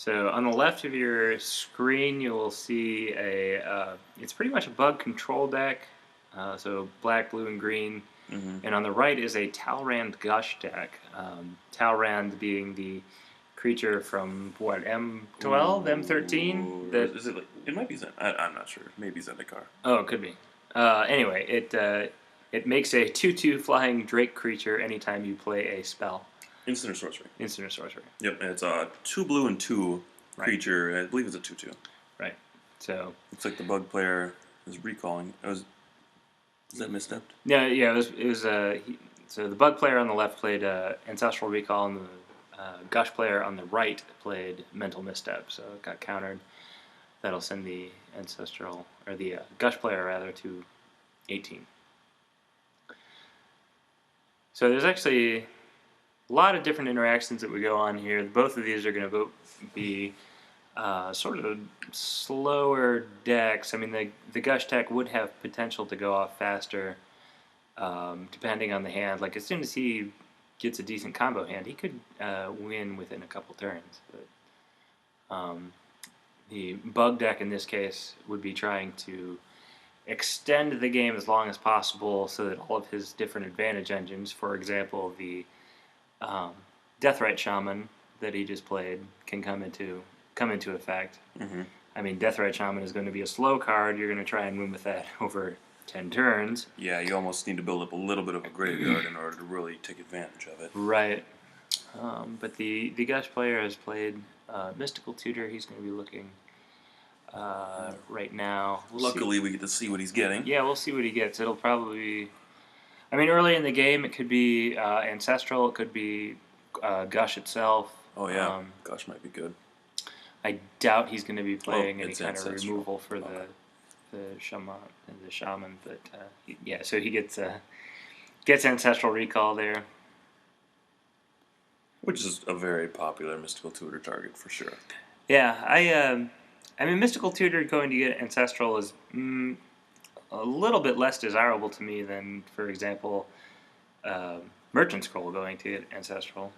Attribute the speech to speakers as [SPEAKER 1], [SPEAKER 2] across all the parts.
[SPEAKER 1] So on the left of your screen, you will see it's pretty much a bug control deck. So black, blue, and green.
[SPEAKER 2] Mm-hmm.
[SPEAKER 1] And on the right is a Talrand Gush deck. Talrand being the creature from what, M12, M13?
[SPEAKER 2] That is it. It might be Zen. I'm not sure. Maybe Zendikar.
[SPEAKER 1] Oh, it could be. Anyway, it makes a 2/2 flying Drake creature anytime you play a spell.
[SPEAKER 2] Instant or sorcery.
[SPEAKER 1] Instant or sorcery.
[SPEAKER 2] Yep, and it's a 2 blue and 2 creature. I believe it's a 2/2.
[SPEAKER 1] Right. So
[SPEAKER 2] looks like the bug player is recalling. Is that misstepped?
[SPEAKER 1] Yeah. It was. So the bug player on the left played Ancestral Recall, and the Gush player on the right played Mental Misstep. So it got countered. That'll send the Ancestral, or the Gush player rather, to 18. So there's actually a lot of different interactions that would go on here. Both of these are going to be sort of slower decks. I mean, the Gush deck would have potential to go off faster, depending on the hand. Like, as soon as he gets a decent combo hand, he could win within a couple turns. But the bug deck in this case would be trying to extend the game as long as possible so that all of his different advantage engines, for example, the Deathrite Shaman that he just played, can come into effect.
[SPEAKER 2] Mm-hmm.
[SPEAKER 1] I mean, Deathrite Shaman is going to be a slow card. You're going to try and win with that over 10 turns.
[SPEAKER 2] Yeah, you almost need to build up a little bit of a graveyard in order to really take advantage of it.
[SPEAKER 1] Right. But the Gush player has played Mystical Tutor. He's going to be looking right now.
[SPEAKER 2] Luckily, we get to see what he's getting.
[SPEAKER 1] Yeah, we'll see what he gets. It'll probably be... I mean, early in the game, it could be Ancestral. It could be Gush itself.
[SPEAKER 2] Oh, yeah. Gush might be good.
[SPEAKER 1] I doubt he's going to be playing any kind
[SPEAKER 2] Ancestral.
[SPEAKER 1] of removal for the shaman, but yeah. So he gets Ancestral Recall there,
[SPEAKER 2] which is a very popular Mystical Tutor target for sure.
[SPEAKER 1] Yeah, I mean, Mystical Tutor going to get Ancestral is a little bit less desirable to me than, for example, Merchant Scroll going to get Ancestral.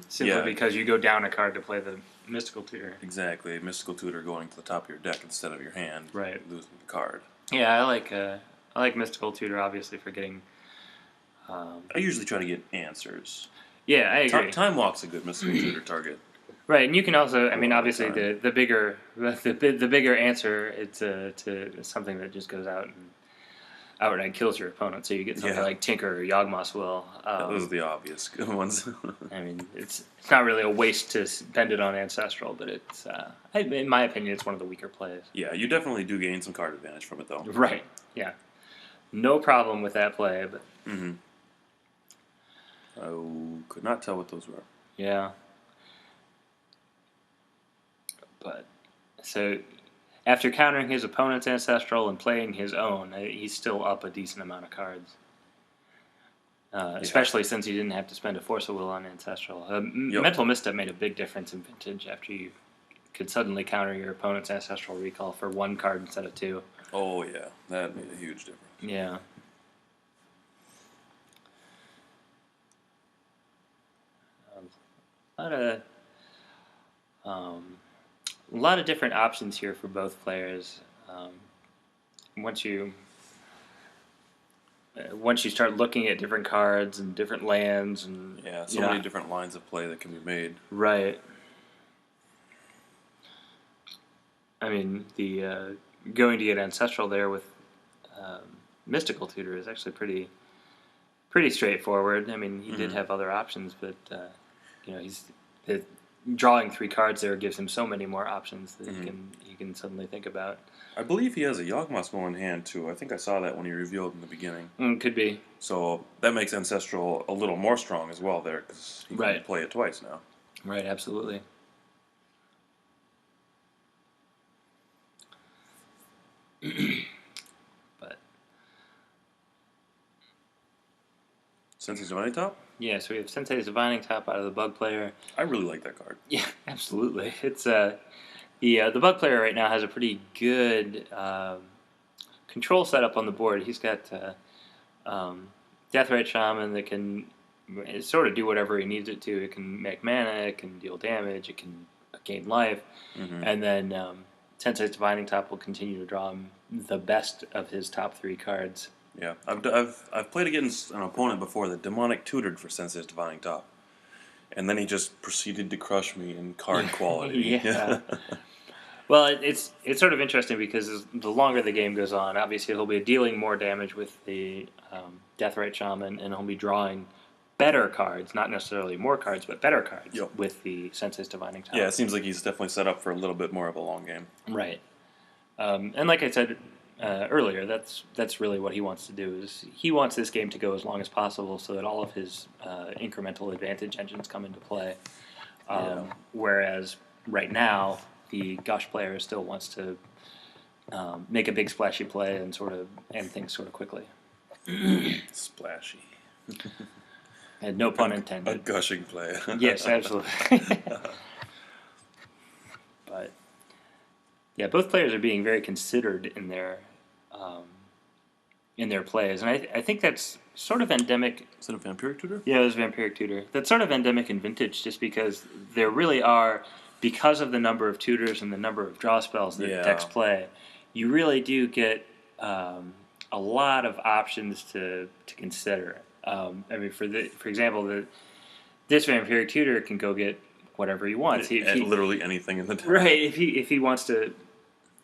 [SPEAKER 1] Simply because you go down a card to play the Mystical Tutor.
[SPEAKER 2] Exactly, Mystical Tutor going to the top of your deck instead of your hand,
[SPEAKER 1] right?
[SPEAKER 2] Losing the card.
[SPEAKER 1] Yeah, I like Mystical Tutor obviously for getting.
[SPEAKER 2] I usually try to get answers.
[SPEAKER 1] Yeah, I agree.
[SPEAKER 2] Time Walk's a good Mystical Tutor target.
[SPEAKER 1] Right, and you can also, I mean, obviously the bigger answer it's to something that just goes out and outright kills your opponent. So you get something like Tinker or Yawgmoth's Will.
[SPEAKER 2] Those are the obvious good ones.
[SPEAKER 1] I mean, it's not really a waste to spend it on Ancestral, but it's, in my opinion, it's one of the weaker plays.
[SPEAKER 2] Yeah, you definitely do gain some card advantage from it, though.
[SPEAKER 1] Right. Yeah. No problem with that play, but.
[SPEAKER 2] Mm-hmm. I could not tell what those were.
[SPEAKER 1] Yeah. But so. After countering his opponent's Ancestral and playing his own, he's still up a decent amount of cards. Especially since he didn't have to spend a Force of Will on Ancestral. Mental Misstep made a big difference in Vintage after you could suddenly counter your opponent's Ancestral Recall for 1 card instead of 2.
[SPEAKER 2] Oh, yeah. That made a huge difference.
[SPEAKER 1] Yeah. A lot of different options here for both players. Once you start looking at different cards and different lands and
[SPEAKER 2] so many different lines of play that can be made.
[SPEAKER 1] Right. I mean, the going to get Ancestral there with Mystical Tutor is actually pretty straightforward. I mean, he did have other options, but he's drawing 3 cards there gives him so many more options that he can suddenly think about.
[SPEAKER 2] I believe he has a Yawgmoth's Will in hand too. I think I saw that when he revealed in the beginning.
[SPEAKER 1] Could be.
[SPEAKER 2] So that makes Ancestral a little more strong as well there because he can play it twice now.
[SPEAKER 1] Right, absolutely. But
[SPEAKER 2] Sensei's Divining Top?
[SPEAKER 1] Yeah, so we have Sensei's Divining Top out of the Bug player.
[SPEAKER 2] I really like that card.
[SPEAKER 1] Yeah, absolutely. It's the Bug player right now has a pretty good control setup on the board. He's got Deathrite Shaman that can sort of do whatever he needs it to. It can make mana, it can deal damage, it can gain life,
[SPEAKER 2] Mm-hmm.
[SPEAKER 1] and then Sensei's Divining Top will continue to draw him the best of his top 3 cards.
[SPEAKER 2] Yeah, I've played against an opponent before that demonic tutored for Sensei's Divining Top, and then he just proceeded to crush me in card quality.
[SPEAKER 1] Yeah. Well, it's sort of interesting because the longer the game goes on, obviously he'll be dealing more damage with the Deathrite Shaman, and he'll be drawing better cards, not necessarily more cards, but better cards with the Sensei's Divining Top.
[SPEAKER 2] Yeah, it seems like he's definitely set up for a little bit more of a long game.
[SPEAKER 1] Right. And like I said earlier, that's really what he wants to do. Is he wants this game to go as long as possible so that all of his incremental advantage engines come into play. Whereas right now, the Gush player still wants to make a big splashy play and sort of end things sort of quickly.
[SPEAKER 2] Splashy.
[SPEAKER 1] And no pun
[SPEAKER 2] A
[SPEAKER 1] intended.
[SPEAKER 2] gushing play.
[SPEAKER 1] Yes, absolutely. But yeah, both players are being very considered in their plays, and I think that's sort of endemic.
[SPEAKER 2] Is it a Vampiric Tutor?
[SPEAKER 1] Yeah, it was Vampiric Tutor. That's sort of endemic in Vintage, just because there really are, because of the number of tutors and the number of draw spells that decks play, you really do get a lot of options to consider. I mean, for example, this Vampiric Tutor can go get whatever he wants.
[SPEAKER 2] Literally anything in the deck.
[SPEAKER 1] Right. If he wants to,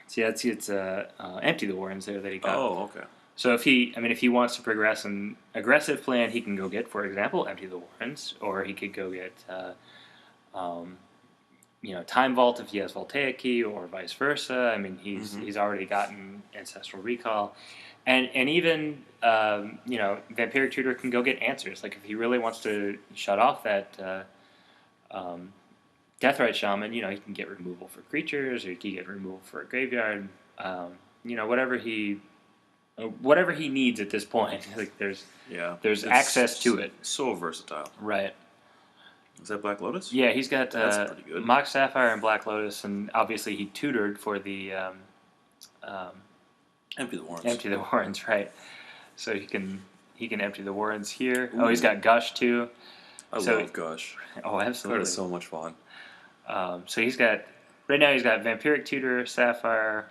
[SPEAKER 1] see, it's Empty the Warrens there that he got.
[SPEAKER 2] Oh, okay.
[SPEAKER 1] So if he wants to progress an aggressive plan, he can go get, for example, Empty the Warrens, or he could go get, Time Vault if he has Voltaic Key, or vice versa. I mean, he's already gotten Ancestral Recall, and even Vampiric Tutor can go get answers. Like if he really wants to shut off that Deathrite Shaman, he can get removal for creatures, or he can get removal for a graveyard. Whatever he needs at this point. Like there's access to it.
[SPEAKER 2] So versatile.
[SPEAKER 1] Right.
[SPEAKER 2] Is that Black Lotus?
[SPEAKER 1] Yeah, he's got
[SPEAKER 2] That's pretty good.
[SPEAKER 1] Mox Sapphire and Black Lotus, and obviously he tutored for the
[SPEAKER 2] Empty the Warrens.
[SPEAKER 1] Empty the Warrens, right? So he can empty the Warrens here. Ooh. Oh, he's got Gush too.
[SPEAKER 2] I love Gush.
[SPEAKER 1] Oh, absolutely.
[SPEAKER 2] That is so much fun.
[SPEAKER 1] So he's got Vampiric Tutor, Sapphire.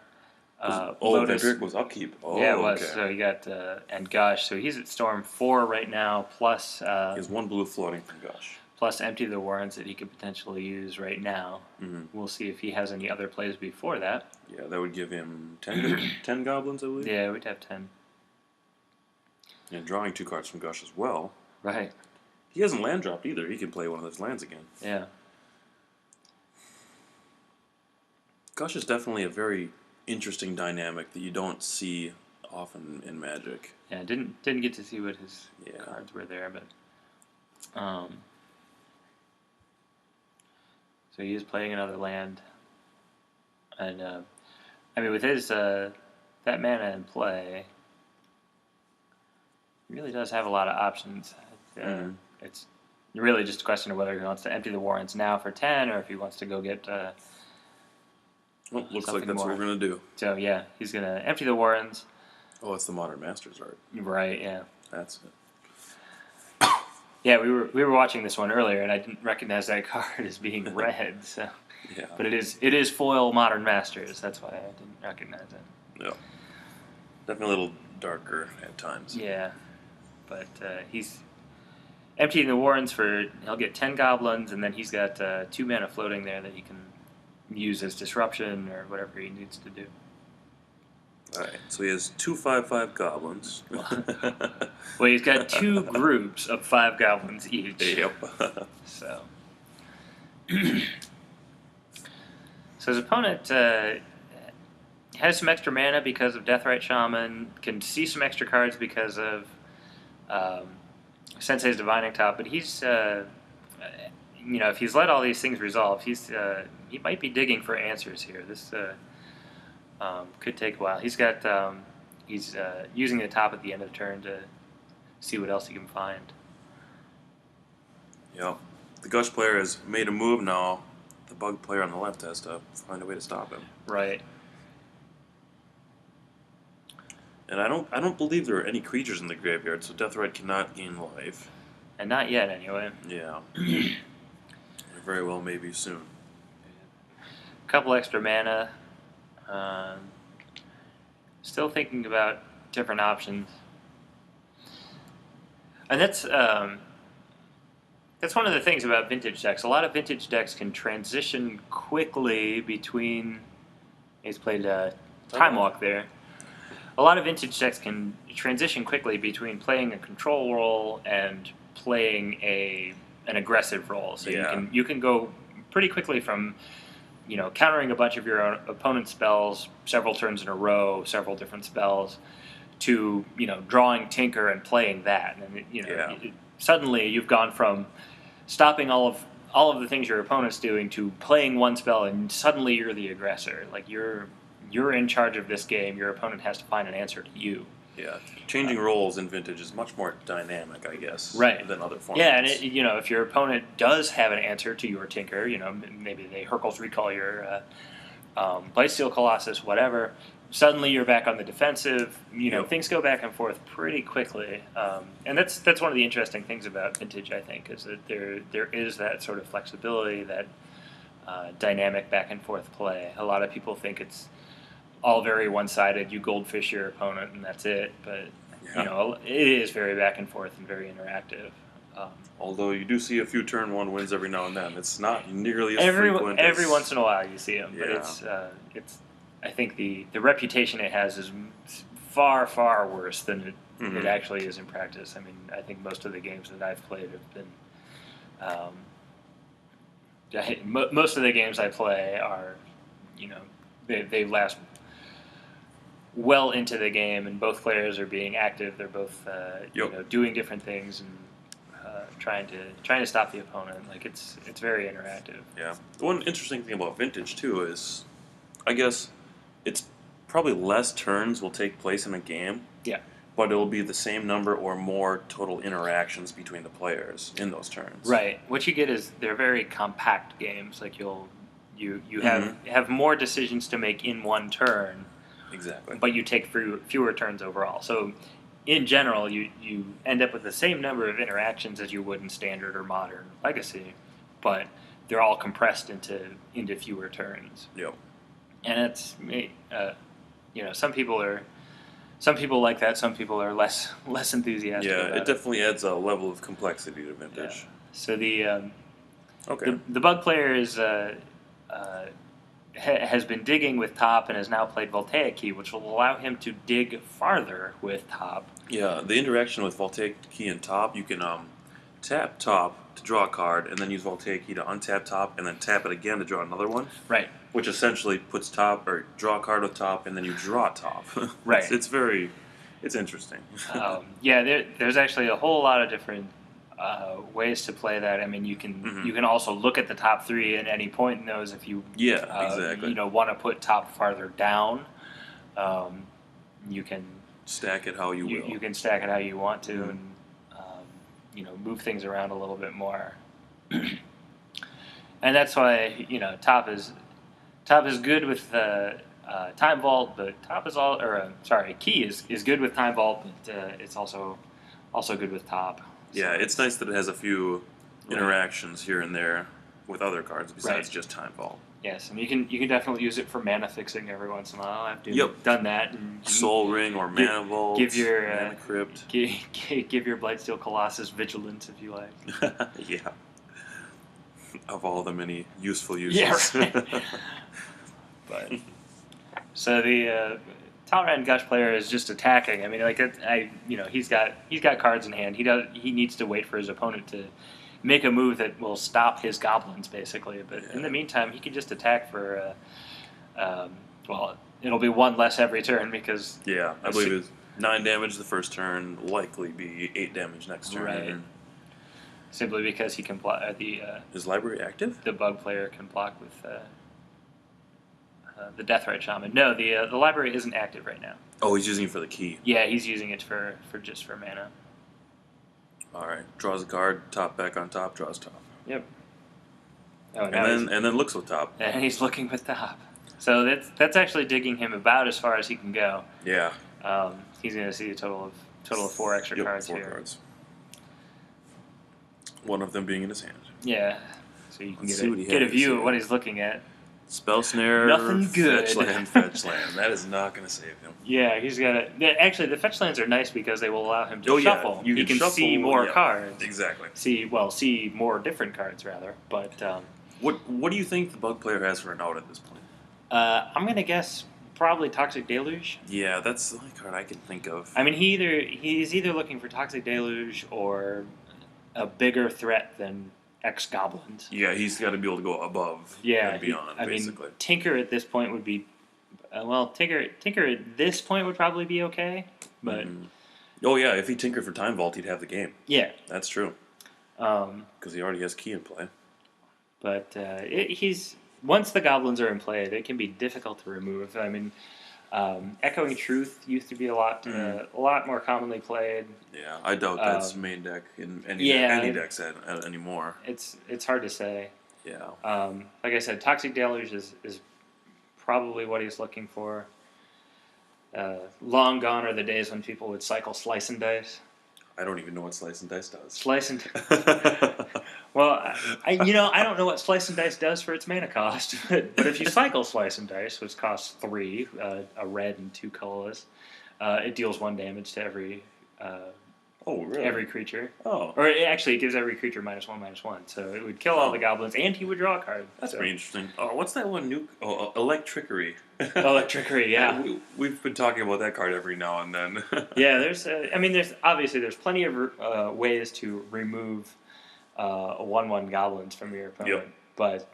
[SPEAKER 1] Lotus.
[SPEAKER 2] Vampiric was upkeep. Oh,
[SPEAKER 1] yeah, it was.
[SPEAKER 2] Okay.
[SPEAKER 1] So he got and Gush. So he's at Storm 4 right now. Plus, he
[SPEAKER 2] has 1 blue floating from Gush.
[SPEAKER 1] Plus Empty the Warrens that he could potentially use right now. Mm-hmm. We'll see if he has any other plays before that.
[SPEAKER 2] Yeah, that would give him 10 goblins, I believe.
[SPEAKER 1] Yeah, we'd have 10.
[SPEAKER 2] And drawing 2 cards from Gush as well.
[SPEAKER 1] Right.
[SPEAKER 2] He hasn't land dropped either. He can play one of those lands again.
[SPEAKER 1] Yeah.
[SPEAKER 2] Gush is definitely a very interesting dynamic that you don't see often in Magic.
[SPEAKER 1] Yeah, didn't get to see what his cards were there, but so he is playing another land, and with his that mana in play, he really does have a lot of options. It's really just a question of whether he wants to empty the Warrens now for 10, or if he wants to go get.
[SPEAKER 2] Well, looks like that's what we're going to do.
[SPEAKER 1] So, yeah, he's going to empty the Warrens.
[SPEAKER 2] Oh, it's the Modern Masters art.
[SPEAKER 1] Right, yeah.
[SPEAKER 2] That's it.
[SPEAKER 1] Yeah, we were watching this one earlier, and I didn't recognize that card as being red. So,
[SPEAKER 2] yeah.
[SPEAKER 1] But it is foil Modern Masters. That's why I didn't recognize it.
[SPEAKER 2] Yeah. Definitely a little darker at times.
[SPEAKER 1] Yeah. But he's emptying the Warrens he'll get 10 goblins, and then he's got 2 mana floating there that he can use as disruption or whatever he needs to do.
[SPEAKER 2] Alright, so he has 2 5/5 goblins.
[SPEAKER 1] Well, he's got 2 groups of 5 goblins each.
[SPEAKER 2] Yep.
[SPEAKER 1] So his opponent has some extra mana because of Deathrite Shaman, can see some extra cards because of Sensei's Divining Top, but he's if he's let all these things resolve, he might be digging for answers here. This could take a while. He's using the top at the end of the turn to see what else he can find.
[SPEAKER 2] Yeah, the Gush player has made a move now. The Bug player on the left has to find a way to stop him.
[SPEAKER 1] Right.
[SPEAKER 2] And I don't believe there are any creatures in the graveyard, so Deathrite cannot gain life.
[SPEAKER 1] And not yet, anyway.
[SPEAKER 2] Yeah. Very well, maybe soon.
[SPEAKER 1] couple extra mana. Still thinking about different options. And that's one of the things about vintage decks. A lot of vintage decks can transition quickly between. He's played Time Walk there. A lot of vintage decks can transition quickly between playing a control role and playing an aggressive role. So you can go pretty quickly from countering a bunch of your own opponent's spells several turns in a row, several different spells, to drawing Tinker and playing that, and suddenly you've gone from stopping all of the things your opponent's doing to playing one spell, and suddenly you're the aggressor. Like you're in charge of this game. Your opponent has to find an answer to you.
[SPEAKER 2] Yeah, changing roles in Vintage is much more dynamic, I guess,
[SPEAKER 1] right,
[SPEAKER 2] than other formats.
[SPEAKER 1] Yeah, and if your opponent does have an answer to your Tinker, maybe they Hurkyl's Recall your Blightsteel Colossus, whatever. Suddenly you're back on the defensive. Things go back and forth pretty quickly, and that's one of the interesting things about Vintage. I think is that there is that sort of flexibility, that dynamic back and forth play. A lot of people think it's all very one-sided. You goldfish your opponent and that's it. But it is very back and forth and very interactive.
[SPEAKER 2] Although you do see a few turn one wins every now and then, it's not nearly as frequent.
[SPEAKER 1] Every once in a while you see them, but it's. I think the reputation it has is far, far worse than it actually is in practice. I mean, I think most of the games that I've played have been. Most of the games I play are, they last well into the game, and both players are being active. They're both doing different things and trying to stop the opponent. Like it's very interactive.
[SPEAKER 2] Yeah. The one interesting thing about Vintage too is, I guess, it's probably less turns will take place in a game.
[SPEAKER 1] Yeah.
[SPEAKER 2] But it'll be the same number or more total interactions between the players in those turns.
[SPEAKER 1] Right. What you get is they're very compact games. Like you have more decisions to make in one turn.
[SPEAKER 2] Exactly.
[SPEAKER 1] But you take fewer turns overall. So in general, you end up with the same number of interactions as you would in Standard or Modern Legacy, but they're all compressed into fewer turns.
[SPEAKER 2] Yep.
[SPEAKER 1] And it's some people like that. Some people are less enthusiastic.
[SPEAKER 2] Yeah,
[SPEAKER 1] about
[SPEAKER 2] it definitely adds a level of complexity to Vintage.
[SPEAKER 1] Yeah. So the
[SPEAKER 2] okay.
[SPEAKER 1] The bug player is has been digging with top and has now played Voltaic Key, which will allow him to dig farther with top.
[SPEAKER 2] Yeah, the interaction with Voltaic Key and top, you can tap top to draw a card, and then use Voltaic Key to untap top, and then tap it again to draw another one.
[SPEAKER 1] Right.
[SPEAKER 2] Which essentially puts top, or draw a card with top, and then you draw top.
[SPEAKER 1] Right.
[SPEAKER 2] It's interesting.
[SPEAKER 1] There's actually a whole lot of different ways to play that. I mean, you can also look at the top three at any point in those if you
[SPEAKER 2] exactly.
[SPEAKER 1] Want to put top farther down. You can
[SPEAKER 2] stack it how you will.
[SPEAKER 1] You can stack it how you want to, and move things around a little bit more. And that's why top is good with Time Vault, but Key is good with Time Vault, but it's also good with top.
[SPEAKER 2] Yeah, it's nice that it has a few interactions here and there with other cards besides just Time Vault.
[SPEAKER 1] Yes, and you can definitely use it for mana fixing every once in a while. After you've done that, and
[SPEAKER 2] Soul Ring or Mana Vault,
[SPEAKER 1] Mana
[SPEAKER 2] Crypt.
[SPEAKER 1] Give your Blightsteel Colossus Vigilance if you like.
[SPEAKER 2] Yeah. Of all the many useful uses.
[SPEAKER 1] Yeah, right. But so the Talrand Gush player is just attacking. I mean, he's got cards in hand. He needs to wait for his opponent to make a move that will stop his goblins, basically. But in the meantime, he can just attack for it'll be one less every turn because
[SPEAKER 2] I believe it's 9 damage the first turn, likely be 8 damage next turn.
[SPEAKER 1] Right. Simply because he can block
[SPEAKER 2] is library active?
[SPEAKER 1] The bug player can block with the Deathrite Shaman. No, the library isn't active right now.
[SPEAKER 2] Oh, he's using it for the key.
[SPEAKER 1] Yeah, he's using it for mana.
[SPEAKER 2] All right, draws a card, top back on top, draws top.
[SPEAKER 1] Yep. Oh,
[SPEAKER 2] and then looks with top.
[SPEAKER 1] And he's looking with top. So that's actually digging him about as far as he can go.
[SPEAKER 2] Yeah.
[SPEAKER 1] He's going to see a total of 4 extra cards
[SPEAKER 2] 4
[SPEAKER 1] here.
[SPEAKER 2] Cards. One of them being in his hand.
[SPEAKER 1] Yeah. So you can get a view of what he's looking at.
[SPEAKER 2] Spell snare,
[SPEAKER 1] Nothing good.
[SPEAKER 2] Fetch land. That is not going to save him.
[SPEAKER 1] Yeah, he's got to... Actually, the fetch lands are nice because they will allow him to
[SPEAKER 2] Oh, yeah.
[SPEAKER 1] shuffle.
[SPEAKER 2] You
[SPEAKER 1] He can
[SPEAKER 2] shuffle,
[SPEAKER 1] see more
[SPEAKER 2] yeah,
[SPEAKER 1] cards.
[SPEAKER 2] Exactly.
[SPEAKER 1] See more different cards, rather. But
[SPEAKER 2] what do you think the bug player has for an out at this point?
[SPEAKER 1] I'm going to guess probably Toxic Deluge.
[SPEAKER 2] Yeah, that's the only card I can think of.
[SPEAKER 1] I mean, he's either looking for Toxic Deluge or a bigger threat than X Goblins.
[SPEAKER 2] Yeah, he's got to be able to go above and beyond, basically.
[SPEAKER 1] I mean, Tinker at this point would be... Tinker at this point would probably be okay, but...
[SPEAKER 2] Oh, yeah, if he tinkered for Time Vault, he'd have the game.
[SPEAKER 1] Yeah.
[SPEAKER 2] That's true. Because he already has Key in play.
[SPEAKER 1] But once the Goblins are in play, it can be difficult to remove. I mean, Echoing Truth used to be a lot more commonly played.
[SPEAKER 2] Yeah, I doubt that's main deck in any decks anymore.
[SPEAKER 1] It's hard to say.
[SPEAKER 2] Yeah.
[SPEAKER 1] Like I said, Toxic Deluge is probably what he's looking for. Long gone are the days when people would cycle Slice and Dice.
[SPEAKER 2] I don't even know what Slice and Dice does.
[SPEAKER 1] Slice and Well, I don't know what Slice and Dice does for its mana cost, but if you cycle Slice and Dice, which costs 3, a red and 2 colorless, it deals 1 damage to every every creature.
[SPEAKER 2] Oh.
[SPEAKER 1] Or it gives every creature -1/-1, so it would kill all the goblins, and he would draw a card.
[SPEAKER 2] That's pretty interesting. Oh, what's that one? Electrickery.
[SPEAKER 1] Electrickery, yeah.
[SPEAKER 2] We've been talking about that card every now and then.
[SPEAKER 1] Yeah, there's plenty of ways to remove 1/1 goblins from your opponent, but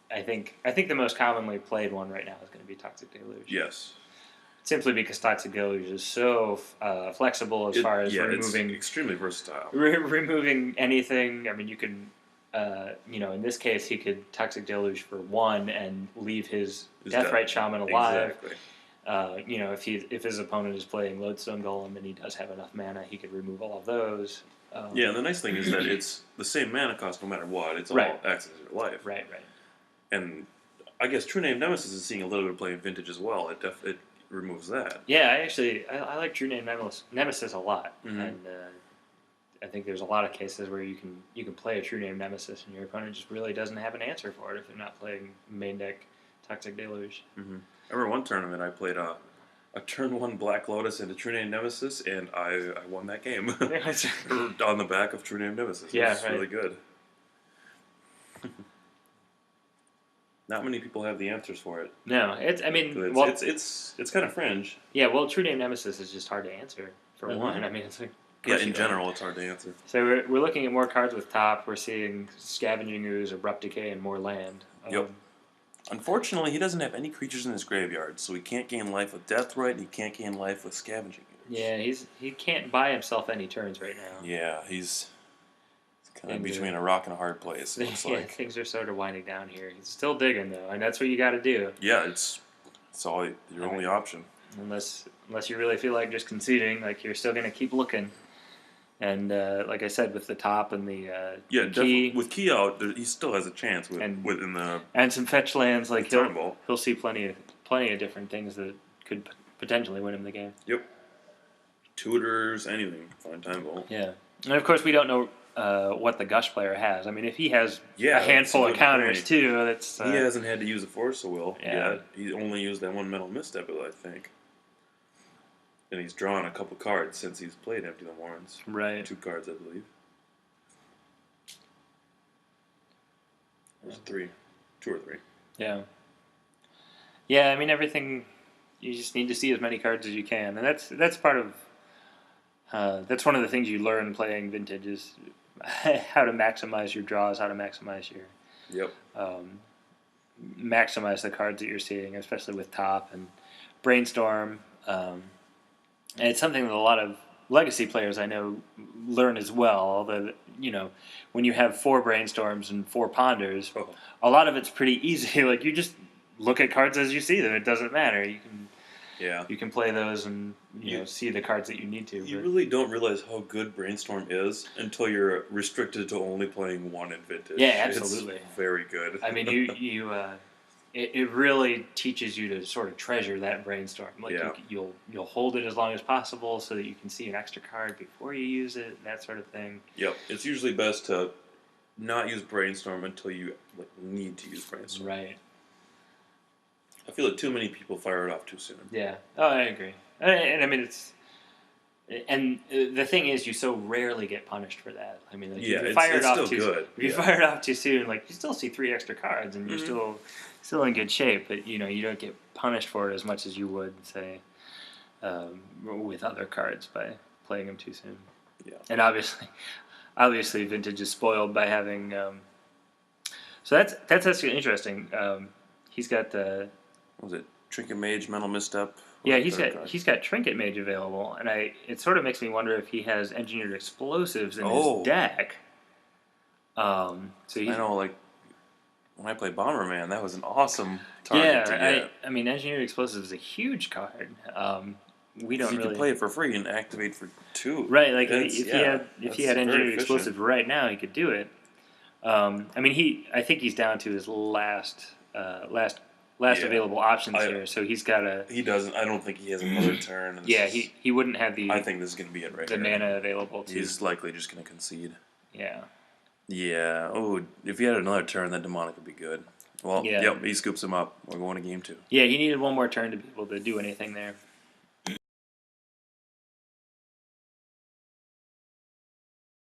[SPEAKER 1] I think the most commonly played one right now is going to be Toxic Deluge.
[SPEAKER 2] Yes.
[SPEAKER 1] Simply because Toxic Deluge is so flexible as far as removing...
[SPEAKER 2] it's extremely versatile.
[SPEAKER 1] Removing anything. I mean, you can... in this case, he could Toxic Deluge for 1 and leave his Deathrite Shaman alive.
[SPEAKER 2] Exactly.
[SPEAKER 1] If his opponent is playing Lodestone Golem and he does have enough mana, he could remove all of those.
[SPEAKER 2] And the nice thing is that it's the same mana cost no matter what. It's all access to your life.
[SPEAKER 1] Right.
[SPEAKER 2] And I guess True Name Nemesis is seeing a little bit of play in Vintage as well. It removes that.
[SPEAKER 1] Yeah, I like True Name Nemesis a lot,
[SPEAKER 2] Mm-hmm.
[SPEAKER 1] and I think there's a lot of cases where you can play a True Name Nemesis and your opponent just really doesn't have an answer for it if they're not playing main deck Toxic Deluge.
[SPEAKER 2] Mm-hmm. I remember one tournament I played a turn 1 Black Lotus and a True Name Nemesis, and I won that game on the back of True Name Nemesis. It was really good. Not many people have the answers for it.
[SPEAKER 1] No, it's
[SPEAKER 2] kind of fringe.
[SPEAKER 1] Yeah, well, True Name Nemesis is just hard to answer for one. I mean, it's like
[SPEAKER 2] in general, it's hard to answer.
[SPEAKER 1] So we're looking at more cards with top. We're seeing Scavenging Ooze, Abrupt Decay, and more land.
[SPEAKER 2] Yep. Unfortunately, he doesn't have any creatures in his graveyard, so he can't gain life with Deathrite, and he can't gain life with Scavenging Ooze.
[SPEAKER 1] Yeah, he can't buy himself any turns right now.
[SPEAKER 2] Yeah, he's kind of between a rock and a hard place. It looks like
[SPEAKER 1] things are sort of winding down here. He's still digging though, and that's what you got to do.
[SPEAKER 2] Yeah, it's all your only option.
[SPEAKER 1] Unless you really feel like just conceding, like you're still going to keep looking. And like I said, with the top and the key,
[SPEAKER 2] with key out, he still has a chance within the
[SPEAKER 1] and some fetch lands. Like
[SPEAKER 2] he'll
[SPEAKER 1] see plenty of different things that could potentially win him the game.
[SPEAKER 2] Yep. Tutors, anything, find Time Vault.
[SPEAKER 1] Yeah, and of course we don't know what the Gush player has. I mean, if he has a handful of counters too, that's
[SPEAKER 2] he hasn't had to use a Force of Will yet. He only used that one Mental Misstep, I think. And he's drawn a couple cards since he's played Empty the Warrens.
[SPEAKER 1] Right.
[SPEAKER 2] 2 cards, I believe. There's 3. 2 or 3.
[SPEAKER 1] Yeah. Yeah, I mean, everything... You just need to see as many cards as you can. And that's part of... that's one of the things you learn playing Vintage is how to maximize your draws, how to maximize your...
[SPEAKER 2] Yep.
[SPEAKER 1] Maximize the cards that you're seeing, especially with top and Brainstorm. And it's something that a lot of Legacy players I know learn as well. Although, when you have 4 Brainstorms and 4 Ponders, a lot of it's pretty easy. Like, you just look at cards as you see them. It doesn't matter. You can play those and see the cards that you need to.
[SPEAKER 2] You really don't realize how good Brainstorm is until you're restricted to only playing 1 in Vintage.
[SPEAKER 1] Yeah, absolutely.
[SPEAKER 2] It's very good.
[SPEAKER 1] I mean, it really teaches you to sort of treasure that Brainstorm. Like you'll hold it as long as possible so that you can see an extra card before you use it, that sort of thing.
[SPEAKER 2] Yep, it's usually best to not use Brainstorm until you need to use Brainstorm.
[SPEAKER 1] Right.
[SPEAKER 2] I feel like too many people fire it off too soon.
[SPEAKER 1] Yeah. Oh, I agree. And I mean, the thing is, you so rarely get punished for that. I mean, like,
[SPEAKER 2] Yeah,
[SPEAKER 1] if you fire it off
[SPEAKER 2] still
[SPEAKER 1] too
[SPEAKER 2] good.
[SPEAKER 1] If you fire it off too soon, like, you still see 3 extra cards, and you're still in good shape. But you don't get punished for it as much as you would, say, with other cards by playing them too soon.
[SPEAKER 2] Yeah.
[SPEAKER 1] And obviously, Vintage is spoiled by having. So that's actually interesting. He's got the.
[SPEAKER 2] What was it Trinket Mage, Mental Misstep?
[SPEAKER 1] Yeah, he's got Trinket Mage available, and it sort of makes me wonder if he has Engineered Explosives in his deck. So
[SPEAKER 2] I know, like when I play Bomberman, that was an awesome target to get.
[SPEAKER 1] I mean, Engineered Explosives is a huge card. We don't
[SPEAKER 2] you
[SPEAKER 1] really
[SPEAKER 2] can play it for free and activate for 2.
[SPEAKER 1] Right. Like if he had Engineered Explosives right now, he could do it. I mean, I think he's down to his last available options here, so he's got a.
[SPEAKER 2] He doesn't. I don't think he has another turn.
[SPEAKER 1] Yeah, he wouldn't have the.
[SPEAKER 2] I think this is going to be it right
[SPEAKER 1] the
[SPEAKER 2] here.
[SPEAKER 1] mana available.
[SPEAKER 2] He's likely just going to concede.
[SPEAKER 1] Yeah.
[SPEAKER 2] Yeah. Oh, if he had another turn, then Demonic would be good. Well, yep, he scoops him up. We're going to game 2.
[SPEAKER 1] Yeah, he needed one more turn to be able to do anything there.